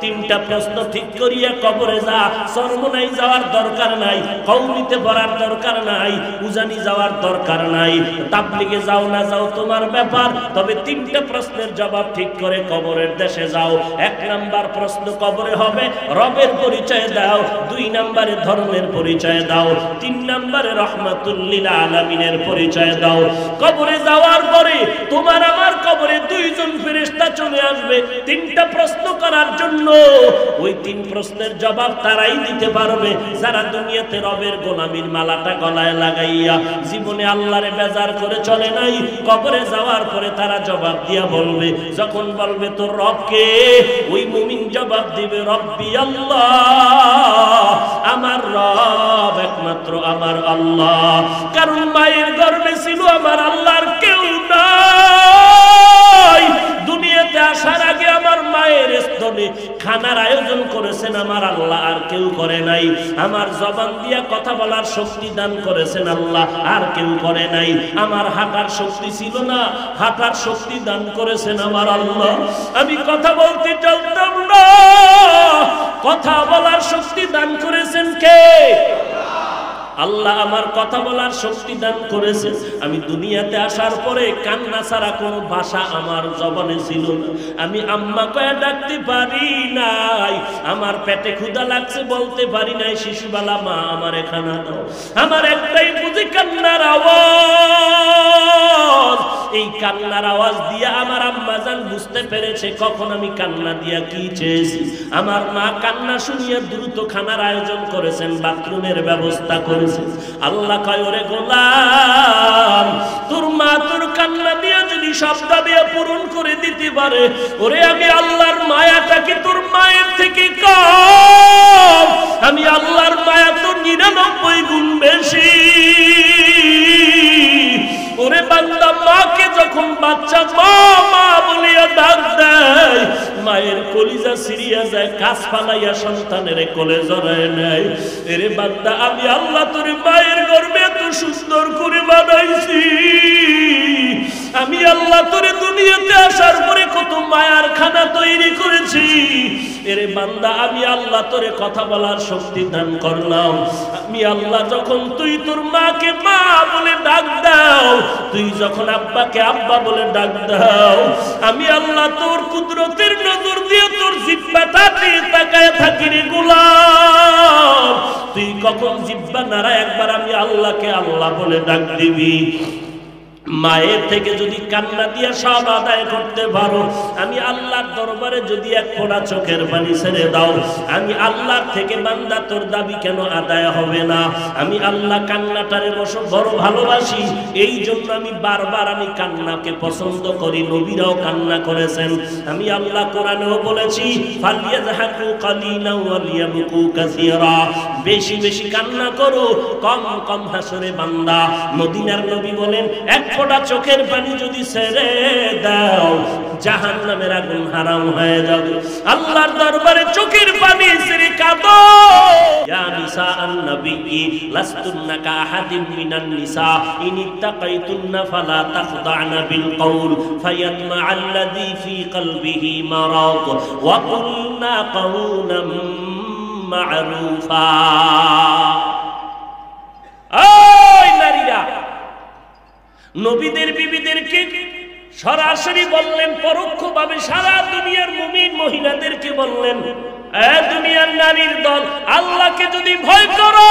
তিনটা প্রশ্ন ঠিক করিয়া কবরে যা। সরমনাই যাওয়ার দরকার নাই, কওমিতে পড়ার দরকার নাই, উজানি যাওয়ার দরকার নাই, তাবলিগে যাও না যাও তোমার ব্যাপার, তবে তিনটা প্রশ্নের জবাব ঠিক করে কবরের দেশে যাও। 1 নাম্বার প্রশ্ন কবরে হবে রবের পরিচয় দাও, 2 নাম্বারে ধর্মের পরিচয় দাও, 3 নাম্বারে রহমাতুল লিল আলামিনের পরিচয় দাও। কবরে যাওয়ার পরে তোমার আমার কবরে 2 জন ফেরেশতা চলে আসবে 3টা প্রশ্ন করার জন্য। ওই 3 প্রশ্নের জবাব তারাই দিতে পারবে যারা দুনিয়াতে রবের গোলামির মালাটা গলায় লাগাইয়া জীবনে আল্লাহরে বেজার করে চলে নাই। কবরে যাওয়ার পরে তারা জবাব দিয়া বলবে, যখন বলবে তোর রব কে, ওই মুমিন জবাব দিবে রব্বি আল্লাহ, আমার রব একমাত্র আমার আল্লাহ। কারণ মায়ের গর্ভে ছিল আমার আল্লাহর কেউ নাই। দুনিয়াতে আসার আগে আমার মায়ের স্তনে খানার আয়োজন করেছেন আমার আল্লাহ, আর কেউ করে নাই। আমার জবান দিয়া কথা বলার শক্তি দান করেছেন আল্লাহ, আর কেউ করে নাই। আমার হাঁটার শক্তি ছিল না, হাঁটার শক্তি দান করেছেন আমার আল্লাহ। আমি কথা বলতে জানতাম না, কথা বলার শক্তি দান করেছেন কে? আল্লাহ আমার কথা বলার শক্তি দান করেছে। আমি দুনিয়াতে আসার পরে কান্না ছাড়া কোনো ভাষা আমার জবানে ছিল না। আমি আম্মা কয়ে ডাকতে পারি নাই, আমার পেটে ক্ষুধা লাগছে বলতে পারি নাই শিশুবেলা মা আমার খানা দাও। আমার একটাই বুঝি কান্নার আওয়াজ। এই কান্নার আওয়াজ দিয়া আমার আম্মা জান বুঝতে পেরেছে কখন আমি কান্না দিয়া কি চেয়েছি। আমার মা কান্না শুনিয়ে দ্রুত খানার আয়োজন করেছেন, বাথরুমের ব্যবস্থা করেছেন। আল্লাহ কয় ওরে গোলাম, তোর মা তোর কান্না দিয়া যদি সব দাবি পূরণ করে দিতে পারে, ওরে আমি আল্লাহর মায়াটাকে তোর মায়ের থেকে কম, আমি আল্লাহর মায়া তো 99 গুণ বেশি। ওরে বান্দা, মাকে যখন বাচ্চা মা মা বলিয়া ডাক দেয়, মায়ের কলিজা সিরিয়া যায়, কাছ ফালাইয়া সন্তানের কোলে জড়ায় নেয়। এরে বান্দা, আমি আল্লাহ তোর মায়ের গর্ভে এত সুন্দর করে বানাইছি। আমি আল্লাহ তোরে দুনিয়াতে আসার পরে কত মায়ার খানা তৈরি করেছি। এরে বান্দা, আমি আল্লাহ তোরে কথা বলার শক্তি দান করলাম। আমি আল্লাহ যখন তুই তোর মাকে মা বলে ডাক দাও, তুই যখন আব্বাকে আব্বা বলে ডাক দাও, আমি আল্লাহ তোর কুদরতের নজর দিয়ে তোর জিহ্বাটা দিয়ে তাকায় থাকি রে গোলাম। তুই কখন জিহ্বা নাড়া একবার আমি আল্লাহকে আল্লাহ বলে ডাক দিবি। মায়ের থেকে যদি কান্না দিয়া সব আদায় করতে পারো, আমি আল্লাহর দরবারে যদি এক ফোঁটা চোখের পানি ছেড়ে দাও, আমি আল্লাহর থেকে বান্দা তোর দাবি কেন আদায় হবে না? আমি আল্লাহ কান্নাটারে বড় ভালোবাসি, এই জন্য আমি বারবার আমি কান্নাকে পছন্দ করি। নবীরাও কান্না করেছেন। আমি আল্লাহ কোরআনেও বলেছি, ফালিয়াযহাকু কালিলান ওয়া লিয়াবকু কাসীরা, বেশি বেশি কান্না করো, কম কম হাসরে বান্দা। মদিনার নবী বলেন, এক ফোঁটা চোখের পানি যদি ছেড়ে দাও, জাহান্নামের আগুন হারাম হয়ে যাবে। আল্লাহর দরবারে চোখের পানি ছেড়ে কাঁদো। ইয়া নিসা আন-নবী লাস্তুন্না কাআহাদিম মিনান নিসা ইন ইত্তাকাইতুন্না ফালা তাখদা'না বিল কওল ফায়াতমা আল্লাযী ফী কলবিহি মারাদ ওয়া কুলনা কাওলাম মা'রুফা। ওই নারীরা নবীদের বিবিদেরকে সরাসরি বললেন, পরোক্ষভাবে সারা দুনিয়ার মুমিন মহিলাদেরকে বললেন, এ দুনিয়ার নারীর দল, আল্লাহকে যদি ভয় করো,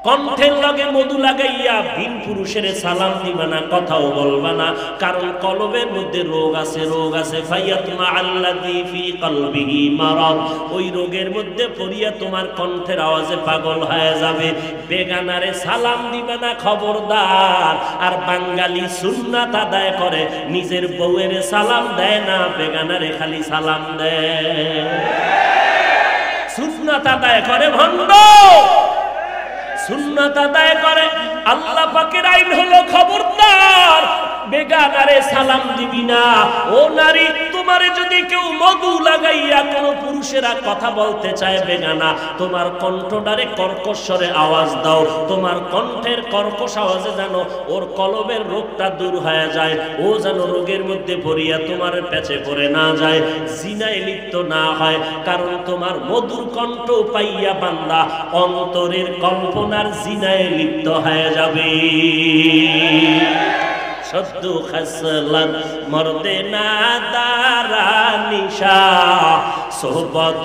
কণ্ঠের লগে মধু লাগাইয়া ভিন পুরুষের সালাম দিবা না, কথাও বলবা না, কারণ কলবের মধ্যে রোগ আছে, রোগ আছে। ফায়াতমা আল্লাযী ফী কলবিহি মারাদ, ওই রোগের মধ্যে পড়িয়া তোমার কণ্ঠের আওয়াজে পাগল হয়ে যাবে। বেগানারে সালাম দিবা না, খবরদার। আর বাঙালি সুন্নাত আদায় করে, নিজের বউয়ের সালাম দেয় না, বেগানারে খালি সালাম দেয়। সুন্নাত আদায় করে ভণ্ড, সুন্নাত আদায় করে। আল্লাহ পাকের আইন হলো খবরদার, বেগানারে সালাম দিবি না। ও নারী, তোমারে যদি কেউ মধু লাগাইয়া কোন পুরুষ পুরুষেরা কথা বলতে চায় বেগানা, তোমার কণ্ঠটারে কর্কশ্বরে আওয়াজ দাও, তোমার কণ্ঠের কর্কশ আওয়াজে যেন ওর কলবের রোগটা দূর হয়ে যায়, ও যেন রোগের মধ্যে পড়িয়া তোমার পেছে পড়ে না যায়, জিনায় লিপ্ত না হয়। কারণ তোমার মধুর কণ্ঠ পাইয়া বান্দা অন্তরের কল্পনার জিনায় লিপ্ত হয়ে যাবে। সদ্য খাসলাত মর্দে না দারা নিশা, সোহবত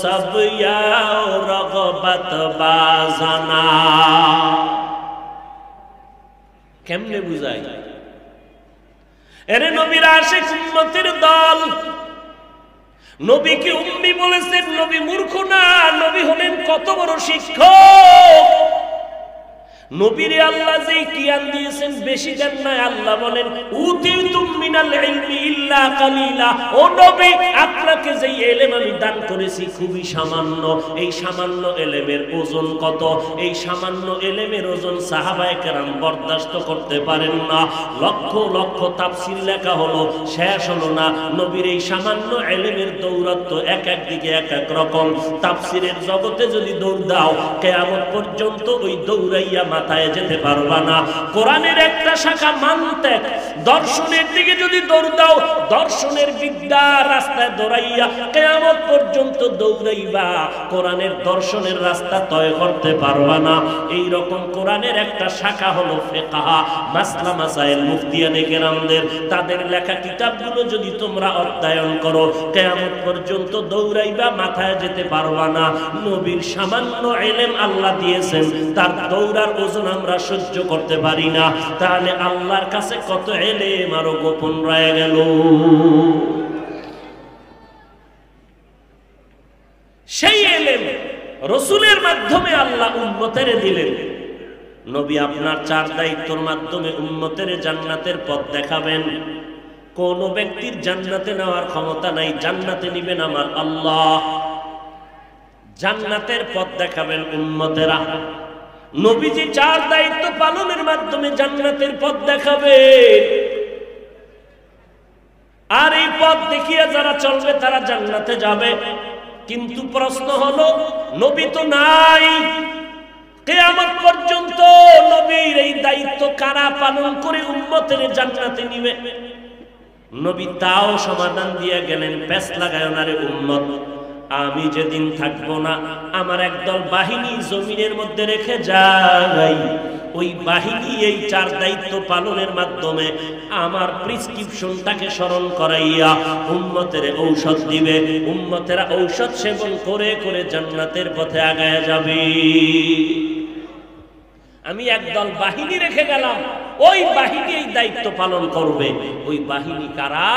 সব ইয়াও রগবত বাজানা। কেমনে বুঝাই? এরে নবীর আশিক উম্মতের দল, নবীকে উম্মি বলেছেন, নবী মূর্খ না, নবী হলেন কত বড় শিক্ষক। নবীরে আল্লাহ যে জ্ঞান দিয়েছেন বেশি দেন নাই। আল্লাহ বলেন উতিতুম মিনাল ইলমি ইল্লা কালিলা, ও নবী আপনাকে যে ইলম আমি দান করেছি খুবই সামান্য। এই সামান্য ইলমের ওজন কত? এই সামান্য ইলমের ওজন সাহাবায়ে কেরাম বরদাস্ত করতে পারেন না। লক্ষ লক্ষ তাফসীর লেখা হলো, শেষ হলো না। নবীর এই সামান্য ইলমের দৌরাত্ম্য এক এক দিকে এক এক রকম। তাফসীরের জগতে যদি দৌড় দাও কিয়ামত পর্যন্ত ওই দৌড়াইয়া মাথায় যেতে পারবা না। কোরআনের একটা শাখা মানতেক, দর্শনের দিকে যদি দৌড় দাও, দর্শনের বিদ্যা রাস্তায় দৌড়াইয়া কিয়ামত পর্যন্ত দৌড়াইবা, কোরআনের দর্শনের রাস্তা তয় করতে পারবা না। এই রকম কোরআনের একটা শাখা হলো ফিকহ, মাসলা মাসাইল। মুফতিয়ানে কেরামদের তাদের লেখা কিতাবগুলো যদি তোমরা অধ্যয়ন করো, কিয়ামত পর্যন্ত দৌড়াইবা, মাথায় যেতে পারবা না। নবীর সামান্য ইলম আল্লাহ দিয়েছেন, তার দৌড়ার ওজন আমরা সহ্য করতে পারি না। তাহলে আল্লাহর কাছে কত ইলম আরো গোপন রয়ে গেল। সেই ইলম রাসূলের মাধ্যমে আল্লাহ উম্মতের দিলেন। নবী আপনার চার দায়িত্বের মাধ্যমে উম্মতের জান্নাতের পথ দেখাবেন। কোন ব্যক্তির জান্নাতে নেওয়ার ক্ষমতা নাই, জান্নাতে নিবেন আমার আল্লাহ। জান্নাতের পথ দেখাবেন উম্মতেরা। নবীজি চার দায়িত্ব পালনের মাধ্যমে জান্নাতের পথ দেখাবে। আর এই পথ দেখিয়ে যারা চলবে তারা জান্নাতে যাবে। কিন্তু প্রশ্ন হলো, নবী তো নাই, কিয়ামত পর্যন্ত নবীর এই দায়িত্ব কারা পালন করে উম্মতের জান্নাতে নিবে? নবী তাও সমাধান দিয়ে গেলেন, পেছ লাগায় না রে উম্মত, আমি যেদিন থাকবো না আমার একদল বাহিনী জমিনের মধ্যে রেখে যাই। ওই বাহিনী এই চার দায়িত্ব পালনের মাধ্যমে আমার প্রেসক্রিপশনটাকে স্মরণ করাইয়া উম্মতের ঔষধ দিবে। উম্মতেরা ঔষধ সেবন করে করে জান্নাতের পথে আগায় যাবে। আমি একদল বাহিনী রেখে গেলাম, ওই বাহিনী এই দায়িত্ব পালন করবে। ওই বাহিনী কারা?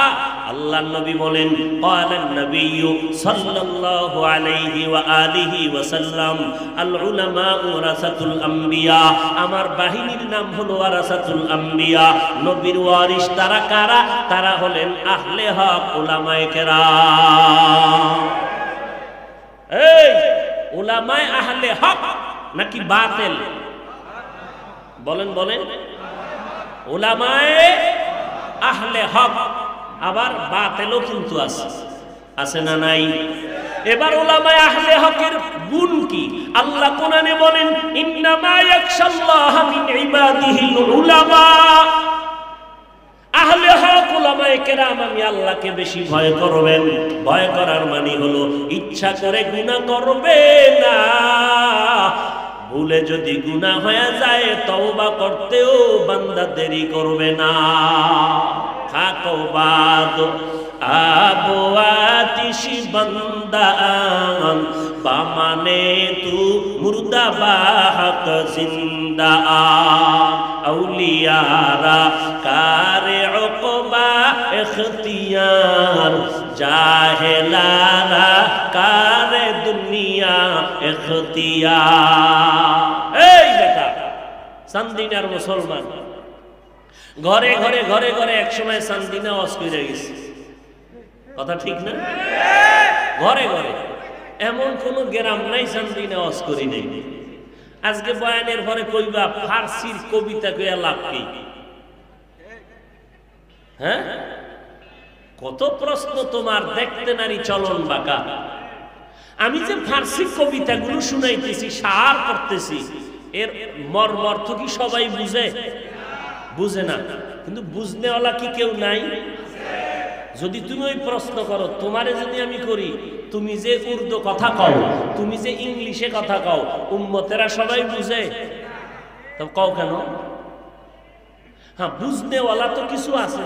আল্লাহর নবী বলেন, ক্বালান নবিয়্যু সাল্লাল্লাহু আলাইহি ওয়া আলিহি ওয়া সাল্লাম, আল উলামা ওয়ারাসাতুল আম্বিয়া। আমার বাহিনীর নাম হলো ওয়ারাসাতুল আম্বিয়া, নবীর ওয়ারিস। তারা কারা? তারা হলেন আহলে হক, উলামায়ে কেরাম। এই উলামায়ে আহলে হক নাকি বাতিল? বলেন বলেন। উলামায়ে আহলে হক, আবার বাতিলও কিন্তু আছে, আছে না নাই? এবার উলামায়ে আহলে হকের গুণ কি? আল্লাহ কোরআনে বলেন, ইন্নামা ইয়াখশাল্লাহা মিন ইবাদিহিল উলামা। আহলে হক উলামায়ে কেরাম আমি আল্লাহকে বেশি ভয় করবেন। ভয় করার মানে হলো ইচ্ছা করে গুনাহ করবে না। ভুলে যদি গুনাহ হয়ে যায় তওবা করতেও বান্দা দেরি করবে না। খাকো বাদ আবো আতিশ বান্দান বামানে তু মুর্দা বাহক জিন্দা। আউলিয়ারা কারে উকবা ইখতিয়ার, জাহেলারা কারে দুনিয়া ইখতিয়ার। এই বেটা সান্দিনার মুসলমান, ঘরে ঘরে ঘরে ঘরে একসময় সান্দিনা ওয়াজ কইরা গেছে, কথা ঠিক না? ঘরে ঘরে এমন কোন গ্রাম নাই সান্দিনা ওয়াজ করি নাই। আজকে বয়ানের পরে কইবা ফার্সির কবিতা কইয়া লাভ কি? হ্যাঁ, কত প্রশ্ন তোমার, দেখতে নারী চলন বাঁকা। আমি যে ফার্সি কবিতাগুলো শুনাইতেছি, সার করতেছি, এর মর্ম অর্থ কি সবাই বুঝে? বুঝে না। কিন্তু বুঝনেওয়ালা কি কেউ নাই? যদি তুমি ওই প্রশ্ন করো, তোমারে যদি আমি করি, তুমি যে উর্দু কথা কও, তুমি যে ইংলিশে কথা কও, উম্মতেরা সবাই বুঝে? তবে কও কেন? হ্যাঁ, বুঝনেওয়ালা তো কিছু আছে,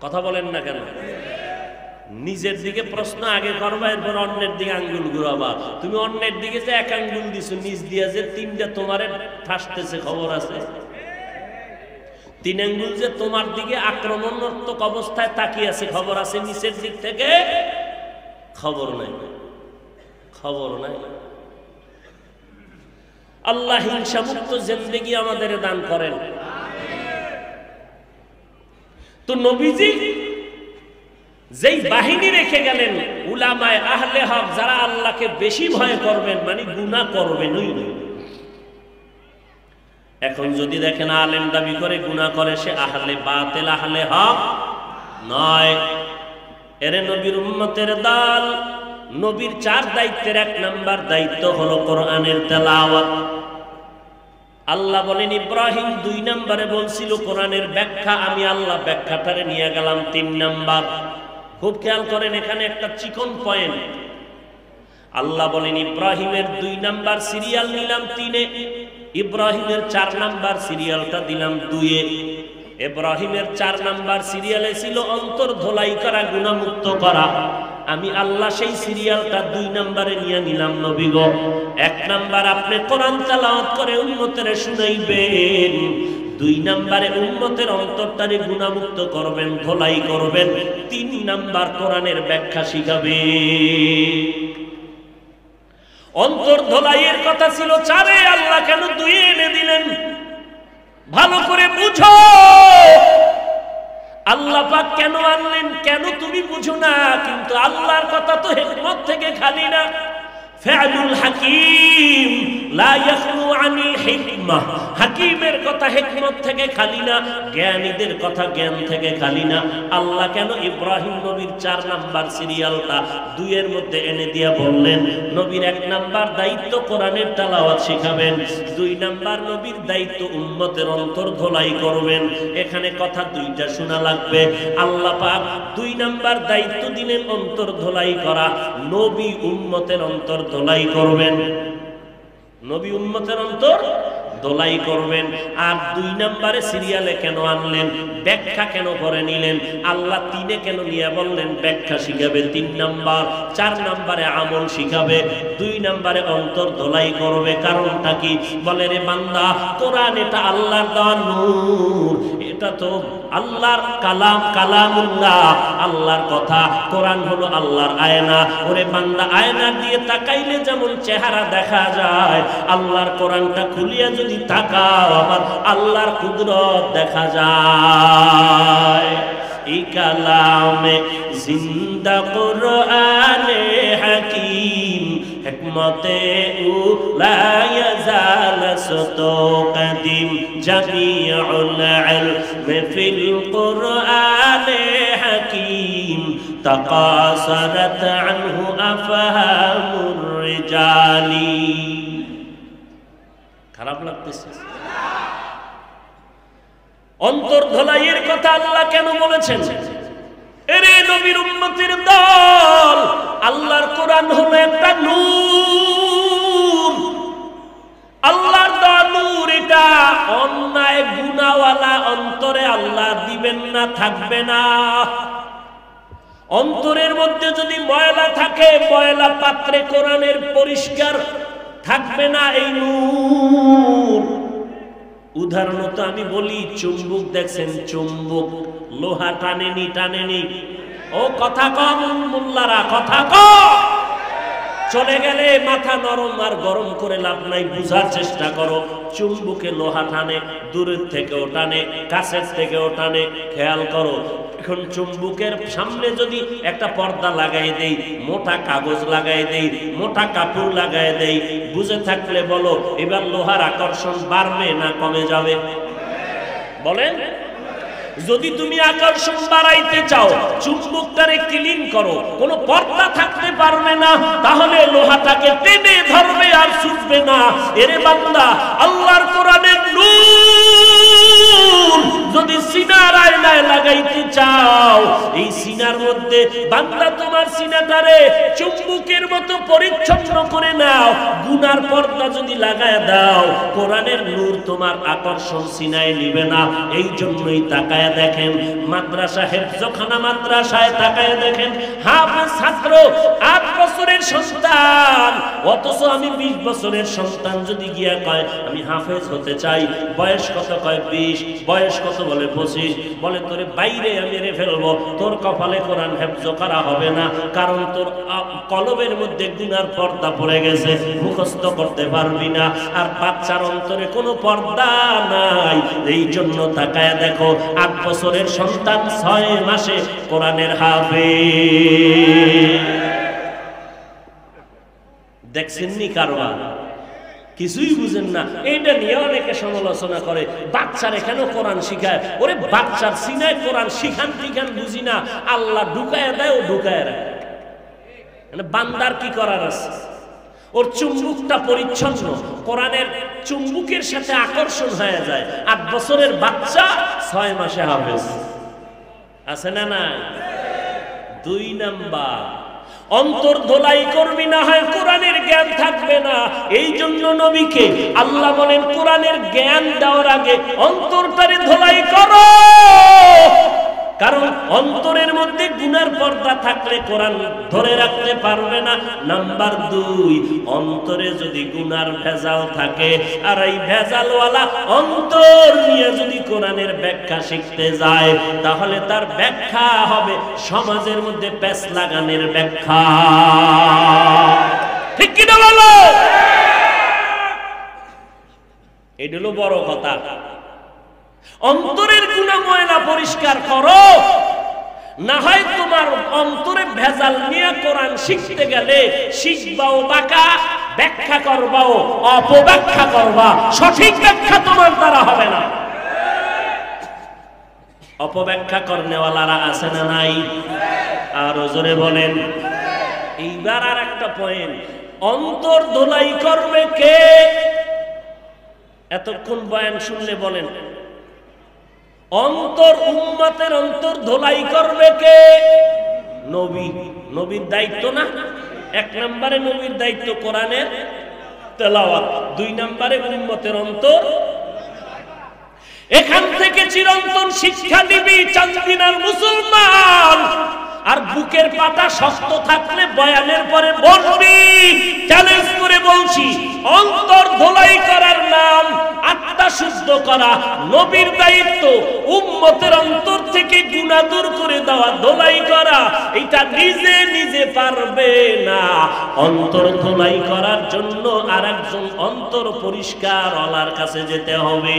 কথা বলেন না কেন? নিজের দিকে প্রশ্ন আগে করবা, এরপর অন্যের দিকে আঙ্গুল ঘুরাবা। তুমি অন্যের দিকে যে এক আঙ্গুল দিছো, নিজ দিয়া যে তিনটা তোমারে ঠাসতেছে, খবর আছে? তিন আঙ্গুল যে তোমার দিকে আক্রমণাত্মক অবস্থায় তাকিয়ে আছে, খবর আছে? নিচের দিক থেকে খবর নাই, খবর নাই। আল্লাহ হিংসা মুক্ত জিন্দেগি আমাদের দান করেন। তো নবীজি যেই বাহিনী রেখে গেলেন, উলামায়ে আহলে হক, যারা আল্লাহকে বেশি ভয় করবেন, মানে গুনাহ করবেনই না। এখন যদি দেখেন আলেম দাবি করে গুনাহ করে, সে আহলে বাতিল, আহলে হক নয়। এরে নবীর উম্মতের দল। নবীর 4 দায়িত্বের 1 নাম্বার দায়িত্ব হলো কোরআনের তেলাওয়াত। আল্লাহ বলেন ইব্রাহিম 2 নম্বরে বলছিল কোরআনের ব্যাখ্যা, আমি আল্লাহ ব্যাখ্যাটারে নিয়ে গেলাম 3 নাম্বার। খুব খেয়াল করেন, এখানে একটা চিকন পয়েন্ট। আল্লাহ বলেন ইব্রাহিমের 2 নাম্বার সিরিয়াল নিলাম 3-এ, ইব্রাহিমের 4 নাম্বার সিরিয়ালটা দিলাম 2-এ। ইব্রাহিমের 4 নাম্বার সিরিয়ালে ছিল অন্তর ধোলাই করা, গুনাহমুক্ত করা। আমি আল্লাহ সেই সিরিয়ালটা 2 নম্বরে নিয়ে নিলাম। নবী গো, 1 নাম্বার আপনি কোরআন তেলাওয়াত করে উম্মতের শুনাইবেন, 2 নম্বরে উম্মতের অন্তরটারে গুনাহমুক্ত করবেন, ধোলাই করবেন, 3 নাম্বার কোরআনের ব্যাখ্যা শিখাবেন। অন্তর ধোলাইয়ের কথা ছিল 4-এ, আল্লাহ কেন 2-এ এনে দিলেন? ভালো করে বুঝো আল্লাহ পাক কেন আনলেন, কেন তুমি বুঝো না। কিন্তু আল্লাহর কথা তো হিকমত থেকে খালি না। ফা'লুল হাকিম লা ইয়াখলু আনিল হিকমাহ, হাকিমের কথা হিকমত থেকে খালি না, জ্ঞানীদের কথা জ্ঞান থেকে খালি না। আল্লাহ কেন ইব্রাহিম নবীর 4 নাম্বার সিরিয়ালটা 2 এর মধ্যে এনে দিয়া বললেন, নবীর 1 নাম্বার দায়িত্ব কোরআনের তেলাওয়াত শিখাবেন, 2 নাম্বার নবীর দায়িত্ব উম্মতের অন্তর ধোলাই করবেন। এখানে কথা 2টা শোনা লাগবে। আল্লাহ পাক 2 নাম্বার দায়িত্ব দিলেন অন্তর ধোলাই করা, নবী উম্মতের অন্তর ধোলাই করবেন, নবী উম্মতের অন্তর ধোলাই করবেন। আর 2 নম্বরে সিরিয়ালে কেন আনলেন, ব্যাখ্যা কেন করে নিলেন? আল্লাহ 3-এ কেন নিয়ে বললেন ব্যাখ্যা শিখাবে 3 নাম্বার, 4 নম্বরে আমল শিখাবে, 2 নম্বরে অন্তর ধোলাই করবে। কারণটা কি? বলে রে বান্দা, কোরআন এটা আল্লাহর দেওয়া নূর, এটা তো আল্লাহর কালাম, কালামুল্লাহ, আল্লাহর কথা। কোরআন হলো আল্লাহর আয়না। ওরে বান্দা, আয়না দিয়ে তাকাইলে যেমন চেহারা দেখা যায়, আল্লাহর কোরআনটা খুলিয়া যদি তাকাও, আবার আল্লাহর কুদরত দেখা যায়। এই কালামে জিন্দা কোরআনে হাকিম, হিকমতে উ লা ইয়াজাল সতো কদিম, জামিউল ইলম ফিল কোরআনে হাকিম, তাকাসারাত আনহু আফহামুর রিজালি। খারাপ লাগতেছে? অন্তর ধোলাইয়ের কথা আল্লাহ কেন বলেছেন? এরে নবীর উম্মতের দল, আল্লাহর কোরআন হলো একটা নূর, আল্লাহর দেওয়া নূর। এটা অন্যায় গুনাহওয়ালা অন্তরে আল্লাহ দিবেন না, থাকবে না। অন্তরের মধ্যে যদি ময়লা থাকে, ময়লা পাত্রে কোরআনের পরিষ্কার থাকবে না এই নূর। উদাহরণত আমি বলি, চুম্বক দেখছেন, চুম্বক লোহা টানেনি, টানেনি? ও কথা কম মোল্লারা, কথা কম। চলে গেলে মাথা নরম আর গরম করে লাভ নাই, বুঝার চেষ্টা করো। চুম্বকে লোহা টানে, দূরের থেকেও টানে, কাছের থেকেও টানে। খেয়াল করো, এখন চুম্বকের সামনে যদি একটা পর্দা লাগাই দেই, মোটা কাগজ লাগাই দেই, মোটা কাপড় লাগাই দেই, বুঝে থাকলে বলো, এবার লোহার আকর্ষণ বাড়বে না কমে যাবে? বলেন। যদি তুমি আকর্ষণ বাড়াইতে চাও চুম্বকটারে ক্লিন করো, কোনো পর্দা থাকতে পারবে না, তাহলে লোহাটাকে টেনে ধরবে আর ছুটবে না। এরে বান্দা, আল্লাহর কোরআনের নূর যদি সিনার আয়নায় লাগাইতে চাও, এই সিনার মধ্যে বান্দা তোমার সিনাটারে চুম্বকের মতো পরিচ্ছন্ন করে নাও। গুনার পর্দা যদি লাগায় দাও, কোরআনের নূর তোমার আকর্ষণ সিনায় নিবে না। এই জন্যই তাকায় দেখেন মাদ্রাসা, হেফজখানা মাদ্রাসায় তাকায় দেখেন হাফেজ ছাত্র 8 বছরের সন্তান, অথচ আমি 20 বছরের সন্তান যদি গিয়া কয় আমি হাফেজ হতে চাই, বয়স কত কয় 20, বয়স কত বলে 25, বলে তোরে বাইরে আমি মেরে ফেলবো, তোর কপালে কোরআন হেফজ করা হবে না, কারণ তোর কলবের মধ্যে গুনার পর্দা পড়ে গেছে, মুখস্থ করতে পারবি না। আর বাচ্চার অন্তরে কোনো পর্দা নাই। এই জন্য তাকায় দেখো 8 বছরের সন্তান 6 মাসে কোরআনের হাফেজ। দেখছেন নি কারবার? কিছুই বুঝেন না। এইটা নিয়ে অনেকে সমালোচনা করে, বাচ্চারে কেন কোরআন শিখায়? ওরে বাচ্চার সিনায় কোরআন শিখান টিখান বুঝি না, আল্লাহ ঢুকায় দেয়, ও ঢুকায় রাখে। মানে বান্দার কি করার আছে? ওর চুম্বুকটা পরিচ্ছন্ন, কোরআনের চুম্বুকের সাথে আকর্ষণ হয়ে যায়। 8 বছরের বাচ্চা 6 মাসে হাফেজ আছে না? না। 2 নাম্বার, অন্তর ধোলাই করবি না হয় কোরআনের জ্ঞান থাকবে না। এই জন্য নবীকে আল্লাহ বলেন কোরআনের জ্ঞান দেওয়ার আগে অন্তরটারে ধোলাই করো, কারণ অন্তরের মধ্যে গুনার পর্দা থাকলে কোরআন ধরে রাখতে পারবে না। নাম্বার 2, অন্তরে যদি গুনার ভেজাল থাকে, আর এই ভেজালওয়ালা অন্তর নিয়ে যদি কোরআনের ব্যাখ্যা শিখতে যায়, তাহলে তার ব্যাখ্যা হবে সমাজের মধ্যে প্যাঁচ লাগানোর ব্যাখ্যা। ঠিক কি না বলো? এটা হলো বড় কথা। অন্তরের গুনাহ ময়লা পরিষ্কার করো, না হয় তোমার অন্তরে ভেজাল নিয়ে কোরআন শিখতে গেলে শিখবাও বাঁকা, ব্যাখ্যা করবাও অপব্যাখ্যা করবা, সঠিক ব্যাখ্যা তোমার দ্বারা হবে না। অপব্যাখ্যা করনেওয়ালারা আছে না নাই? আর জোরে বলেন। এইবার আর একটা পয়েন্ট, অন্তর ধোলাই করবে কে? এতক্ষণ বয়ান শুনলে বলেন অন্তর, উম্মতের অন্তর ধোলাই করবে কে? নবী। নবীর দায়িত্ব না? 1 নম্বরে নবীর দায়িত্ব কোরআনের তেলাওয়াত, 2 নম্বরে উম্মতের অন্তর। এখান থেকে চিরন্তন শিক্ষা দিবি চান্দিনার মুসলমান। আর বুকের পাতা শক্ত থাকলে বয়ানের পরে বলবি, চ্যালেঞ্জ করে বলছি, অন্তর ধোলাই করার নাম আত্মা শুদ্ধ করা। নবীর দায়িত্ব উম্মতের অন্তর থেকে গুনাহ দূর করে দেওয়া, ধোলাই করা। এটা নিজে নিজে পারবে না। অন্তর ধোলাই করার জন্য আরেকজন অন্তর পরিষ্কার ওয়ালার কাছে যেতে হবে।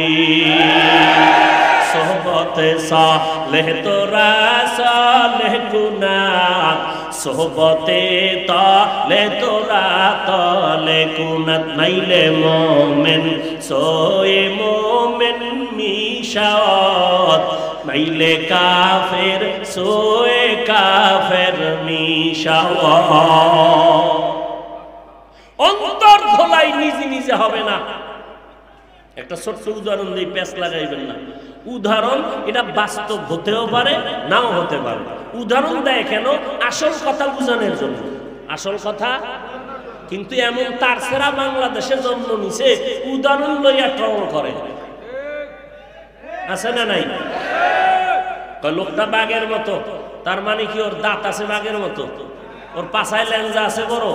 সোহবতে সালেহ তোরা সালেহ কুনাত, সোহবতে তালে তোরা তালে কুনাত। মাইলে মোমেন সোয়ে মোমেন মিশাওয়াত, মাইলে কাফের সোয়ে কাফের মিশাওয়াত। অন্তর ধোলাই নিজে নিজে হবে না। একটা ছোট্ট উদাহরণ দিয়ে প্যাঁচ লাগাইবেন না। উদাহরণ এটা বাস্তব হতেও পারে, নাও হতে পারে। উদাহরণ দেয় কেন? আসল কথা বুঝানোর জন্য। আসল কথা কিন্তু এমন তার সেরা বাংলাদেশে জন্ম নিছে, উদাহরণ লইয়া ট্রল করে। আছে না নাই? লোকটা বাঘের মতো, তার মানে কি ওর দাঁত আছে বাঘের মতো, ওর পাছায় লেঞ্জা আছে বড়।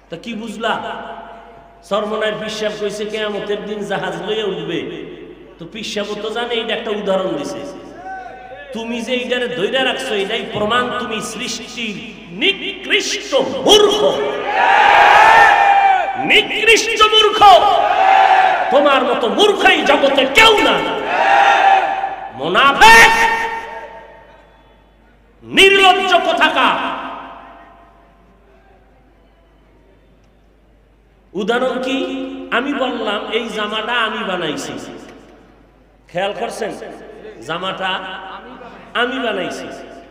তা কি বুঝলা? সরমনার পিসাব কইছে কিয়ামতের দিন জাহাজ লইয়া উঠবে। তো পিসাব তো জানে, এটা একটা উদাহরণ দিছে। তুমি যে এইটারে ধইরা রাখছো, এটাই প্রমাণ তুমি সৃষ্টির নিকৃষ্ট মূর্খ। নিকৃষ্ট মূর্খ। তোমার মতো মূর্খই জগতে কেউ না। মুনাফিক, নির্লজ্জ কোথাকার। উদাহরণ কি? আমি বললাম এই জামাটা আমি বানাইছি, খেয়াল করছেন? জামাটা আমি বানাইছি।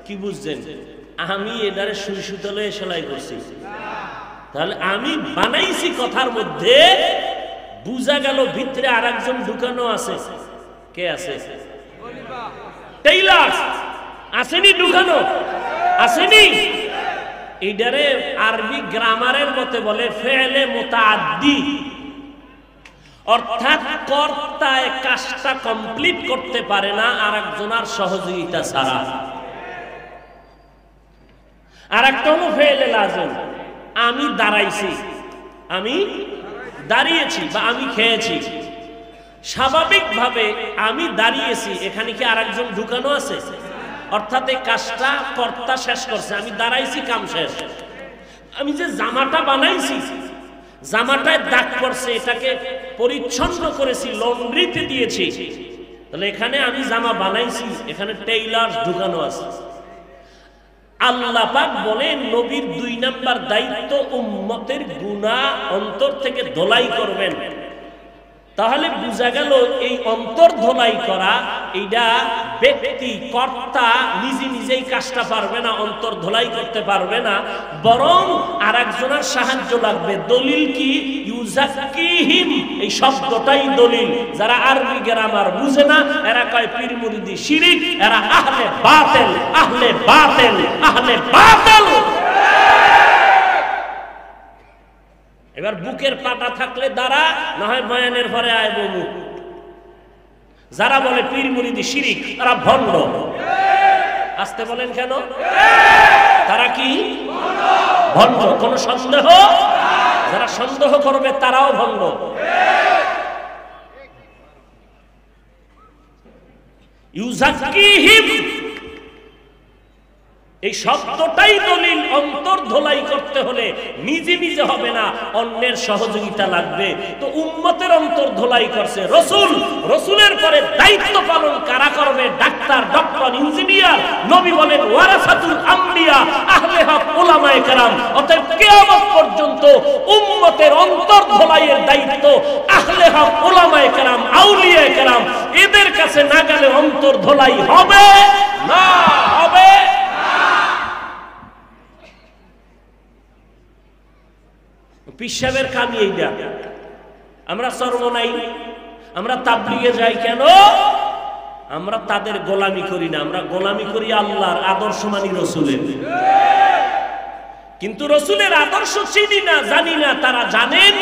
কি বুঝছেন? আমি এটারে সুই সুতলে সেলাই করছি। তাহলে আমি বানাইছি কথার মধ্যে বুঝা গেল ভিতরে আরেকজন ঢুকানো আছে। কে আছে? টেইলার আসেনি? ঢুকানো আসেনি? এইটারে আরবি গ্রামারের মতে বলে ফেলে মুতাআদ্দি, অর্থাৎ কর্তায় কাজটা কমপ্লিট করতে পারে না আরেকজনের সহযোগিতা ছাড়া। আর একটা হলো ফেলে লাজম, আমি দাঁড়াইছি, আমি দাঁড়িয়েছি বা আমি খেয়েছি। স্বাভাবিকভাবে আমি দাঁড়িয়েছি, এখানে কি আরেকজন ঢুকানো আছে? অর্থাৎ এই কাজটা কর্তা শেষ করছে, আমি দাঁড়াইছি, কাম শেষ। আমি যে জামাটা বানাইছি, জামাটায় দাগ পড়ছে, এটাকে পরিচ্ছন্ন করেছি, লন্ড্রিতে দিয়েছি। তাহলে এখানে আমি জামা বানাইছি, এখানে টেইলার ঢুকানো আছে। আল্লাহ পাক বলেন নবীর 2 নাম্বার দায়িত্ব উম্মতের গুনাহ অন্তর থেকে ধোলাই করবেন। তাহলে বোঝা গেল এই অন্তর ধোলাই করা, এইটা ব্যক্তি কর্তা নিজে নিজেই কাজটা পারবে না, অন্তর ধোলাই করতে পারবে না, বরং আরেকজনের সাহায্য লাগবে। দলিল কি? ইউজাক্কিহিম, এই শব্দটাই দলিল। যারা আরবি গ্রামার বুঝে না এরা কয় পীর মুরিদি শিরিক, এরা আহলে বাতিল, আহলে বাতিল, আহলে বাতিল। এবার বুকের পাটা থাকলে দাঁড়া, না হয় বয়ানের পরে আয় বমু। যারা বলে পীর মুরিদি শিরিক তারা ভণ্ড। আসতে বলেন কেন? তারা কি ভণ্ড? কোন সন্দেহ? যারা সন্দেহ করবে তারাও ভণ্ড। ইউজাক্কিহিম, এই শব্দটাই দলিল। অন্তর ধোলাই করতে হলে নিজে নিজে হবে না, অন্যের সহযোগিতা লাগবে। তো উম্মতের অন্তর ধোলাই করছে রাসূল, রাসূলের পরে দায়িত্ব পালন কারা করবে? Doctor, doctor, engineer. নবী বলেন ওয়ারাসাতুল আম্বিয়া, আহলে হক উলামায়ে কেরাম। অতএব কিয়ামত পর্যন্ত উম্মতের অন্তর ধোলাইয়ের দায়িত্ব আহলে হক উলামায়ে কেরাম, আউলিয়ায়ে কেরাম, এদের কাছে না গেলে অন্তর ধোলাই হবে না, হবে। পিসাবের কামি এইটা। আমরা চরমনাই, আমরা তাবলীগে যাই কেন? আমরা তাদের গোলামি করি না, আমরা গোলামি করি আল্লাহর, আদর্শ মানি রাসূলের। কিন্তু রাসূলের আদর্শ চিনি না, জানি না। তারা জানেন,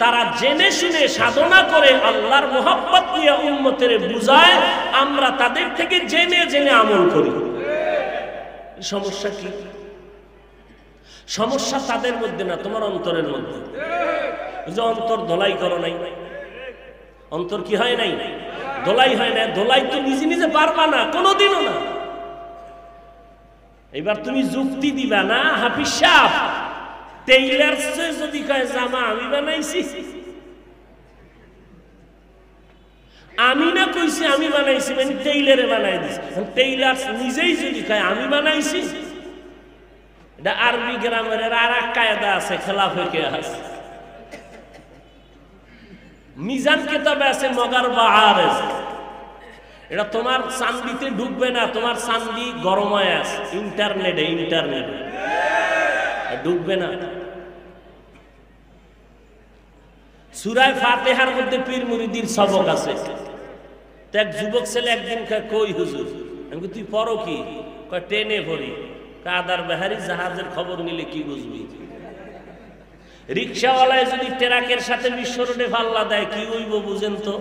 তারা জেনে শুনে সাধনা করে আল্লাহর মোহাব্বত নিয়ে উম্মতের বুঝায়। আমরা তাদের থেকে জেনে জেনে আমল করি। সমস্যা কি? সমস্যা তাদের মধ্যে না, তোমার অন্তরের মধ্যে। যে অন্তর ধোলাই করো নাই, অন্তর কি হয় নাই? ধোলাই হয় না। ধোলাই তো নিজে নিজে পারবা না, কোনোদিনও না। এবার তুমি যুক্তি দিবা না, হাফিজ সাহেব টেইলার যদি কয় জামা আমি বানাইছি, আমি না কইছি আমি বানাইছি, মানে টেইলারে বানাই দিছি। টেইলার নিজেই যদি কয় আমি বানাইছি, এটা আরবি গ্রামারের আর এক কায়দা আছে, খেলাফে কিয়াস। মিজান কিতাবে আছে মগার বাহারেজ। এটা তোমার চান্দিতে ঢুকবে না, তোমার চান্দি গরমায় আছে ইন্টারনেটে, ইন্টারনেটে ঢুকবে না। সূরা ফাতিহার মধ্যে পীর মুরিদির সবক আছে। তো এক যুবক ছেলে একদিন কয় কই হুজুর, আমি তুই পড়ো কি? কয় ট্রেনে পড়ি। কাদার বেহারি জাহাজের খবর নিলে কি বুঝবি? রিক্সাওয়ালায় যদি ট্রাকের সাথে বিশ্ব রোডে পাল্লা দেয় কি হইব বুঝেন তো?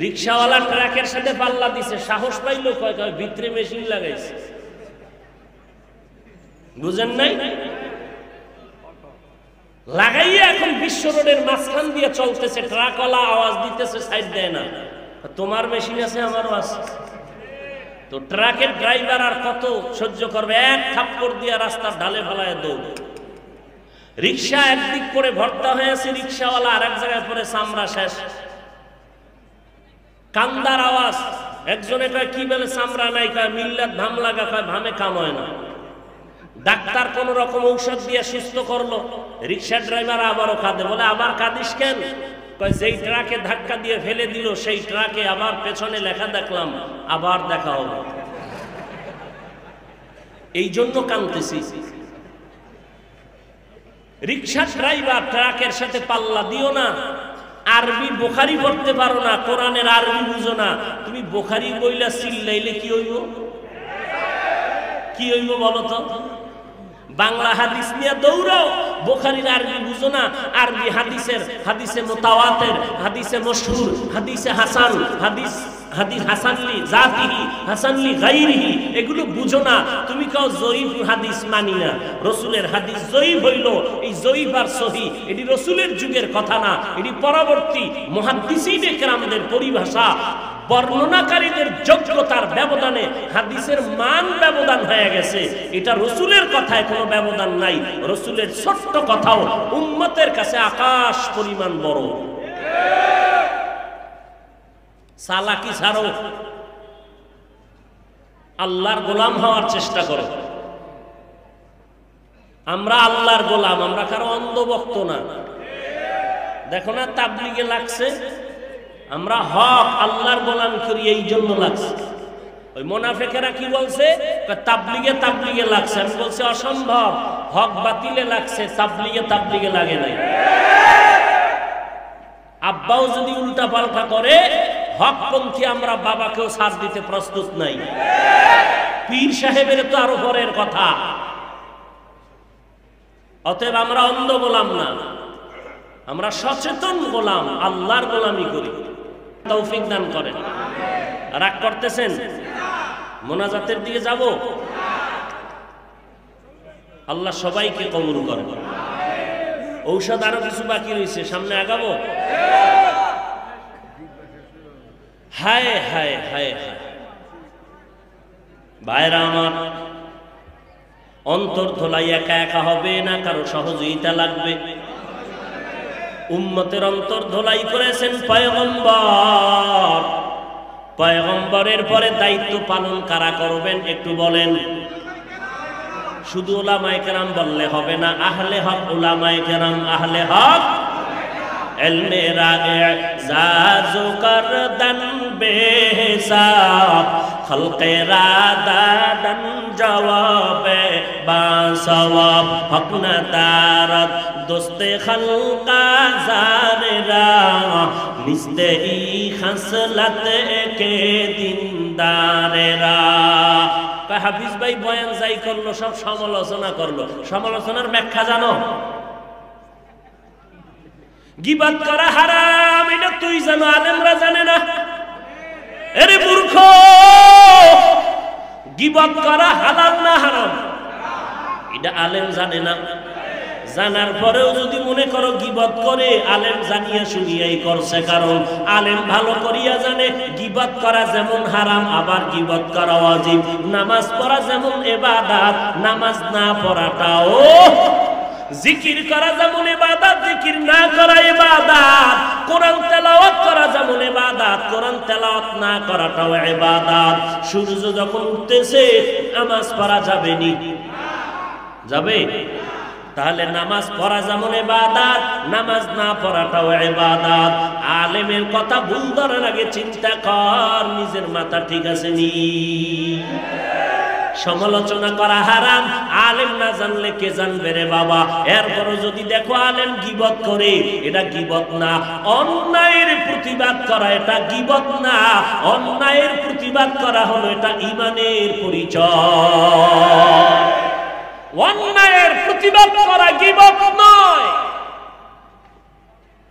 রিক্সাওয়ালা ট্রাকের সাথে পাল্লা দিছে, সাহস পাইলো কয় কয় ভিতরে মেশিন লাগাইছে। বুঝেন নাই? লাগাইয়া এখন বিশ্ব রোডের মাঝখান দিয়ে চলতেছে, ট্রাকওয়ালা আওয়াজ দিতেছে, সাইড দেয় না। তোমার মেশিন আছে, আমারও আছে। তো ট্রাকের ড্রাইভার আর কত সহ্য করবে? এক থাপ্পড় দিয়া রাস্তার ঢালে ফেলায় দৌড়। রিক্সা একদিক করে ভর্তা হয়ে আছে, রিক্সাওয়ালা আর এক জায়গায় পরে চামড়া শেষ। কান্দার আওয়াজ। একজনে কয় কি বলে চামড়া নাই, কয় মিল্লাত ভাম লাগা, কয় ভামে কাম হয় না। ডাক্তার কোন রকম ঔষধ দিয়ে সুস্থ করলো, রিক্সা ড্রাইভার আবারও কাঁদে। বলে আবার কাঁদিস কেন? যেই ট্রাকে ধাক্কা দিয়ে ফেলে দিল সেই ট্রাকে আবার পেছনে লেখা দেখলাম আবার দেখা হবে। এই জন্য কাঁদতেছি। রিক্সা ড্রাইভার ট্রাকের সাথে পাল্লা দিও না। আরবি বুখারি পড়তে পারো না, কোরআনের আরবি বুঝো না, তুমি বুখারি বইলা চিল্লাইলে কি হইব? কি হইব বলো তো? বাংলা হাদিস নিয়ে দৌড়াও, বুখারীর আরবি বুঝো না, আরবি হাদিসে মুতাওয়াতির, হাদিসে মশহুর, হাদিসে হাসান, হাদিস হাসানলি জাতিহি, হাসানলি গায়রিহি, এগুলো বুঝো না। তুমি কও জয়ীফ হাদিস মানি না। রাসূলের হাদিস জয়ীফ হইল, এই জয়ীফ আর সহিহ এটি রাসূলের যুগের কথা না, এটি পরবর্তী মুহাদ্দিসিনে কেরামদের পরিভাষা। বর্ণনাকারীদের যোগ্যতার ব্যবধানে হাদিসের মান ব্যবধান হয়ে গেছে। এটা রাসূলের কথায় কোনো ব্যবধান নাই। রাসূলের ছোট্ট কথাও উম্মতের কাছে আকাশ পরিমাণ বড়। চালাকি ছাড়ো, আল্লাহর গোলাম হওয়ার চেষ্টা করো। আমরা আল্লাহর গোলাম, আমরা কারো অন্ধভক্ত না। দেখো না তাবলীগে লাগছে, আমরা হক আল্লাহর গোলাম করি, এই জন্য লাগছে। ওই মুনাফিকেরা কি বলছে? তাবলীগে লাগছে। আমি বলছি অসম্ভব, হক বাতিলে লাগছে, তাবলীগে লাগে নাই। আব্বাও যদি উল্টা পাল্টা করে, হকপন্থী আমরা বাবাকেও ছাড় দিতে প্রস্তুত নাই। পীর সাহেবের তো আরো পরের কথা। অতএব আমরা অন্ধ গোলাম না, আমরা সচেতন গোলাম, আল্লাহর গোলামি করি। তৌফিক দান করেন। রাগ করতেছেন? মোনাজাতের দিকে যাব? আল্লাহ সবাইকে কবুল করেন। ঔষধ আরো কিছু বাকি রয়েছে, সামনে আগাবো। হায় হায় হায় হায় ভাইরা আমার, অন্তর ধোলাই একা একা হবে না, কারো সহযোগিতা লাগবে। উম্মতের অন্তর ধোলাই করেছেন পয়গম্বর। পয়গম্বরের পরে দায়িত্ব পালন কারা করবেন একটু বলেন? শুধু উলামায়ে কেরাম বললে হবে না, আহলে হক উলামায়ে কেরাম, আহলে হক ইলমে রা'জাজু করদান বেহিসাব, খলকে রাদাদান জওয়াবে বাসওয়াব, হক না তারাত দোস্তে খলকা জারেরা, নিস্তে ই খাসলাত কে দিনদারেরা। হাফিজ ভাই বয়ান যাই করলো সব সমালোচনা করলো। সমালোচনার ব্যাখ্যা জানো? গীবত করা হারাম, এটা তুই জানো, আলেমরা জানে না। আরে মূর্খ, গীবত করা হালাল না হারাম এটা আলেম জানে না। জানার পরেও যদি মনে করো গীবত করে, আলেম জানিয়া শুনিয়াই করছে। কারণ আলেম ভালো করিয়া জানে গীবত করা যেমন হারাম, আবার গীবত করা ওয়াজিব। নামাজ পড়া যেমন ইবাদত, নামাজ না পড়াটাও, জিকির করা যেমন ইবাদত, জিকির না করা ইবাদত। কোরআন তেলাওয়াত করা যেমন ইবাদত, কোরআন তেলাওয়াত না করাটাও ইবাদত। সূর্য যখন উঠতেছে নামাজ পড়া যাবে নি? যাবে? তাহলে নামাজ পড়া যেমন ইবাদত, নামাজ না পড়াটাও ইবাদত। আলেমের কথা ভুল ধরার আগে চিন্তা কর নিজের মাথা ঠিক আছে নি? সমালোচনা করা হারাম, আলেম না জানলে কে জানবে রে বাবা। এরপরও যদি দেখো আলেম গীবত করে, এটা গীবত না। অন্যায়ের প্রতিবাদ করা এটা গীবত না, অন্যায়ের প্রতিবাদ করা হলো এটা ঈমানের পরিচয়। অন্যায়ের প্রতিবাদ করা গীবত নয়।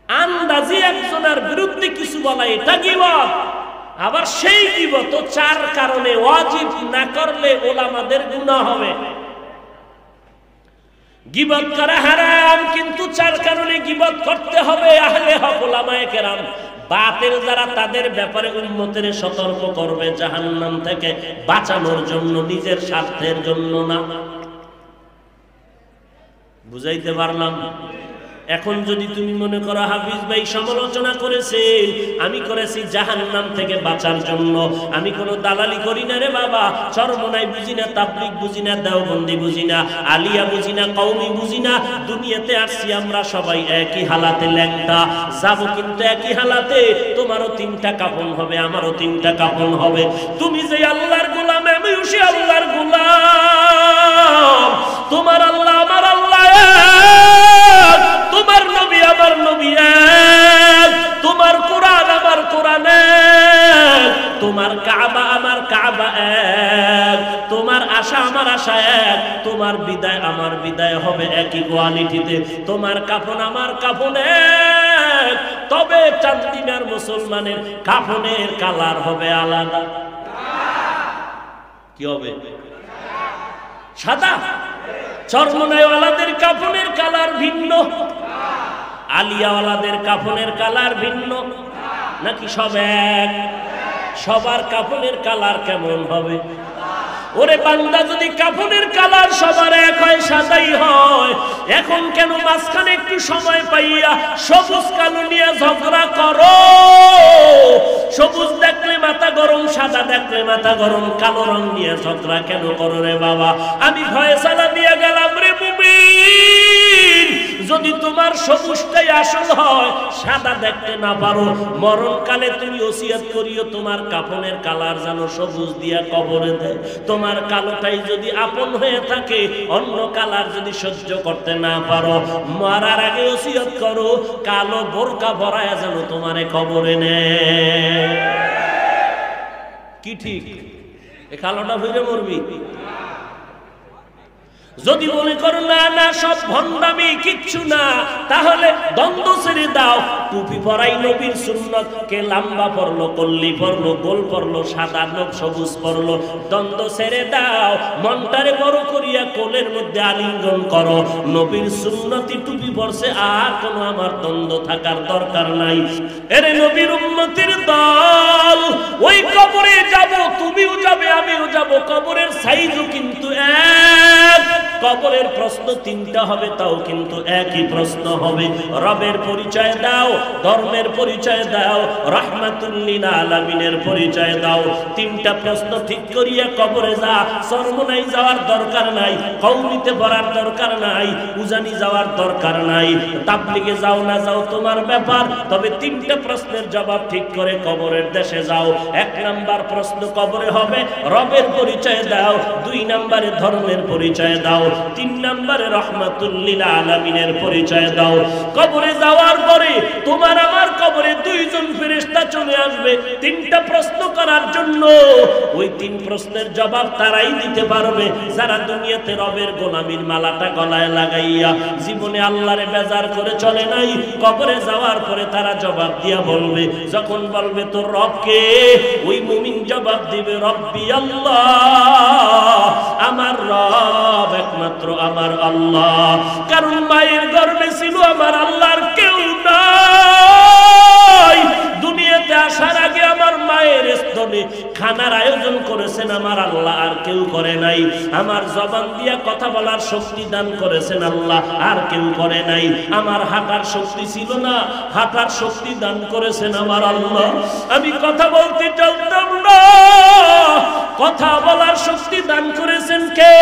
আন্দাজি একজনের বিরুদ্ধে কিছু বলা এটা গীবত। আবার সেই গীবত চার কারণে ওয়াজিব না করলে ওলামাদের গুনাহ হবে। গীবত করা হারাম, কিন্তু চার কারণে গীবত করতে হবে। আহলে হক উলামায়ে কেরাম বাতিল যারা, তাদের ব্যাপারে উম্মতের সতর্ক করবে জাহান্নাম থেকে বাঁচানোর জন্য, নিজের স্বার্থের জন্য না। বুঝাইতে পারলাম? এখন যদি তুমি মনে করো হাফিজ ভাই সমালোচনা করেছেন, আমি করেছি জাহান্নাম থেকে বাঁচার জন্য, আমি কোনো দালালি করি না রে বাবা। চরমনাই বুঝি না, তাবলীগ বুঝি না, দেওবন্দি বুঝি না, আলিয়া বুঝি না, কওমি বুঝি না। দুনিয়াতে আসছি আমরা সবাই একই হালাতে ল্যাংটা, যাবো কিন্তু একই হালাতে। তোমারও 3টা কাফন হবে, আমারও 3টা কাফন হবে। তুমি যে আল্লাহর গোলাম, আমিও সে আল্লাহর গোলাম। তোমার আল্লাহ আমার আল্লাহ এক, তোমার নবী আমার নবী এক, তোমার কোরআন আমার কোরআন এক, তোমার কাবা আমার কাবা এক, তোমার আশা আমার আশা এক, তোমার বিদায় আমার বিদায় হবে একই কোয়ালিটিতে, তোমার কাফন আমার কাফন এক। তবে চান্দিনার মুসলমানের কাফনের কালার হবে আলাদা। কি হবে? সাদা। চরমনাইওয়ালাদের কাফনের কালার ভিন্ন, আলিয়াওয়ালাদের কাফনের কালার ভিন্ন, নাকি সব এক? সবার কাফনের কালার কেমন হবে? ওরে বান্দা, যদি কাফনের কালার সবার এক হয়, সাদাই হয়, এখন কেন মাঝখানে একটু সময় পাইয়া সবুজ কালো নিয়ে ঝগড়া করো? সবুজ দেখলে মাথা গরম, সাদা দেখলে মাথা গরম, কালো রং নিয়ে ঝগড়া কেন করো রে বাবা? আমি ফয়সালা দিয়ে গেলাম রে মুমিন, যদি তোমার সবুজটাই আসল হয়, সাদা দেখতে না পারো, মরণকালে তুমি ওসিয়ত করিও তোমার কাফনের কালার যেন সবুজ দিয়া কবরে দেয়। তোমার কালোটাই যদি আপন হয়ে থাকে, অন্য কালার যদি সহ্য করতে না পারো, মরার আগে ওসিয়ত করো কালো বোরকা ভরায় যেন তোমারে কবরে নেয়। কি ঠিক? এ কালোটা ভরে মরবি। যদি মনে করো না না সব ভণ্ডামি, কিচ্ছু না, তাহলে দ্বন্দ্ব ছেড়ে দাও। টুপি পরাই নবীর সুন্নত, কে লম্বা পরলো, কল্লি পরলো, গোল পরলো, সাদা নখ সবুজ পরলো, দ্বন্দ্ব ছেড়ে দাও। মনটারে বড় করিয়া কোলের মধ্যে আলিঙ্গন করো, নবীর সুন্নতি টুপি পরছে, আর কোনো আমার দ্বন্দ্ব থাকার দরকার নাই। এরে নবীর উম্মতির দল, ওই কবরে যাব, তুমিও যাবে, আমিও যাব, কবরের সাইজও কিন্তু এক। কবরের প্রশ্ন 3টা হবে, তাও কিন্তু একই প্রশ্ন হবে। রবের পরিচয় দাও, ধর্মের পরিচয় দাও, রাহমাতুল লিল আলামিনের পরিচয় দাও। 3টা প্রশ্ন ঠিক করিয়া কবরে যা। চরমনাই যাওয়ার দরকার নাই, কওমিতে পড়ার দরকার নাই, উজানি যাওয়ার দরকার নাই, তাবলীগে যাও না যাও তোমার ব্যাপার। তবে 3টা প্রশ্নের জবাব ঠিক করে কবরের দেশে যাও। 1 নাম্বার প্রশ্ন কবরে হবে রবের পরিচয় দাও, 2 নাম্বারে ধর্মের পরিচয় দাও, 3 নাম্বারে রাহমাতুল লিল আলামিনের পরিচয় দাও। কবরে যাওয়ার পরে তোমার আমার কবরে 2 জন ফেরেশতা চলে আসবে 3টা প্রশ্ন করার জন্য। ওই 3 প্রশ্নের জবাব তারাই দিতে পারবে যারা দুনিয়াতে রবের গোলামির মালাটা গলায় লাগাইয়া জীবনে আল্লাহরে বেজার করে চলে নাই। কবরে যাওয়ার পরে তারা জবাব দিয়া বলবে, যখন বলবে তোর রব কে, ওই মুমিন জবাব দিবে রব্বি আল্লাহ, আমার রব একমাত্র আমার আল্লাহ। কারণ মায়ের গর্ভে ছিল আমার আল্লাহর কেউ নাই। দুনিয়াতে আসার আগে আমার মায়ের স্তনে খানার আয়োজন করেছেন আমার আল্লাহ, আর কেউ করে নাই। আমার জবান দিয়া কথা বলার শক্তি দান করেছেন আল্লাহ, আর কেউ করে নাই। আমার হাঁটার শক্তি ছিল না, হাঁটার শক্তি দান করেছেন আমার আল্লাহ। আমি কথা বলতে জানতাম না, কথা বলার শক্তি দান করেছেন কে?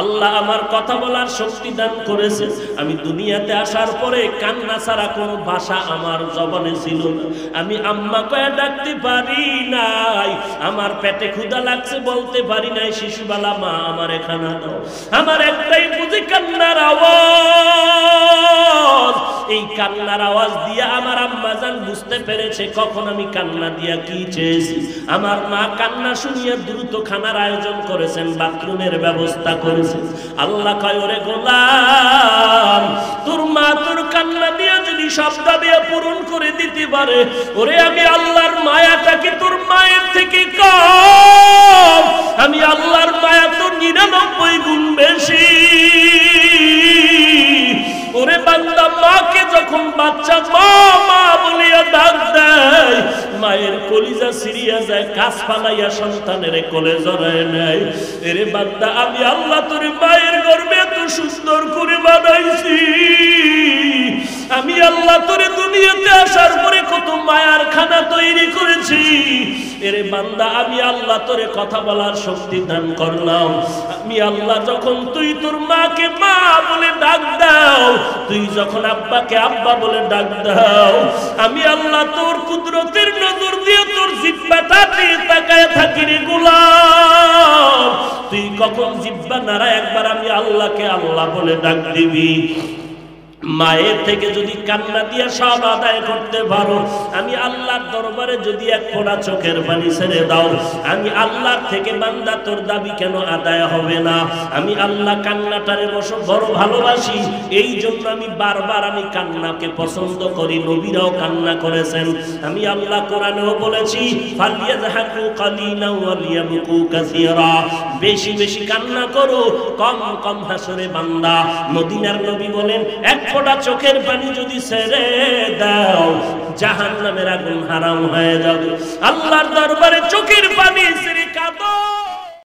আল্লাহ আমার কথা বলার শক্তি দান করেছে। আমি দুনিয়াতে আসার পরে কান্না ছাড়া কোনো ভাষা আমার জবানে ছিল না। আমি আম্মা কয়ে ডাকতে পারি নাই, আমার পেটে ক্ষুধা লাগছে বলতে পারি নাই শিশুবেলা মা আমার খানা দাও। আমার একটাই বুঝি কান্নার আওয়াজ। এই কান্নার আওয়াজ দিয়া আমার আম্মা জান বুঝতে পেরেছে কখন আমি কান্না দিয়া কি চেয়েছি। আমার মা কান্না শুনিয়ে দ্রুত খানার আয়োজন করেছেন, বাথরুমের ব্যবস্থা করেছেন। আল্লাহ কয় ওরে গোলাম, তোর মা তোর কান্না দিয়া যদি সব দাবি পূরণ করে দিতে পারে, ওরে আমি আল্লাহর মায়াটা কি তোর মায়ের থেকে কম? আমি আল্লাহর মায়া তো 99 গুণ বেশি। ওরে বান্দা, মাকে যখন বাচ্চা মা মা বলিয়া ডাক দেয়, মায়ের কলিজা সিরিয়া যায়, কাছ ফালাইয়া সন্তানের কোলে জড়ায় নেয়। এরে বান্দা, আমি আল্লাহ তোর মায়ের গর্ভে এত সুন্দর করে বানাইছি, আমি আল্লাহ তোরে দুনিয়াতে আসার পরে কত মায়ার খানা তৈরি করেছি। এরে বান্দা, আমি আল্লাহ তোরে কথা বলার শক্তি দান করলাম। আমি আল্লাহ যখন তুই তোর মাকে মা বলে ডাক দাও, তুই যখন আব্বাকে আব্বা বলে ডাক দাও, আমি আল্লাহ তোর কুদরতের নজর দিয়ে তোর জিহ্বাটাতে তাকায় থাকি রে গোলাম। তুই কখন জিহ্বা নাড়া একবার আমি আল্লাহকে আল্লাহ বলে ডাক দিবি। মায়ের থেকে যদি কান্না দিয়ে সব আদায় করতে পারো, আমি আল্লাহর দরবারে যদি এক ফোঁটা চোখের পানি ছেড়ে দাও, আমি আল্লাহর থেকে বান্দা তোর দাবি কেন আদায় হবে না? আমি আল্লাহ কান্নাটারে বড় ভালোবাসি, এই জন্য আমি বারবার আমি কান্নাকে পছন্দ করি। নবীরাও কান্না করেছেন। আমি আল্লাহ কোরআনেও বলেছি, ফালিয়াযহাকু কালিলান ওয়া লিয়াবকু কাসীরা, বেশি বেশি কান্না করো, কম কম হাসরে বান্দা। মদিনার নবী বলেন, এক ফোঁটা চোখের পানি যদি ছেড়ে দাও, জাহান্নামের আগুন হারাম হয়ে যাবে। আল্লাহর দরবারে চোখের পানি ছেড়ে কাঁদো।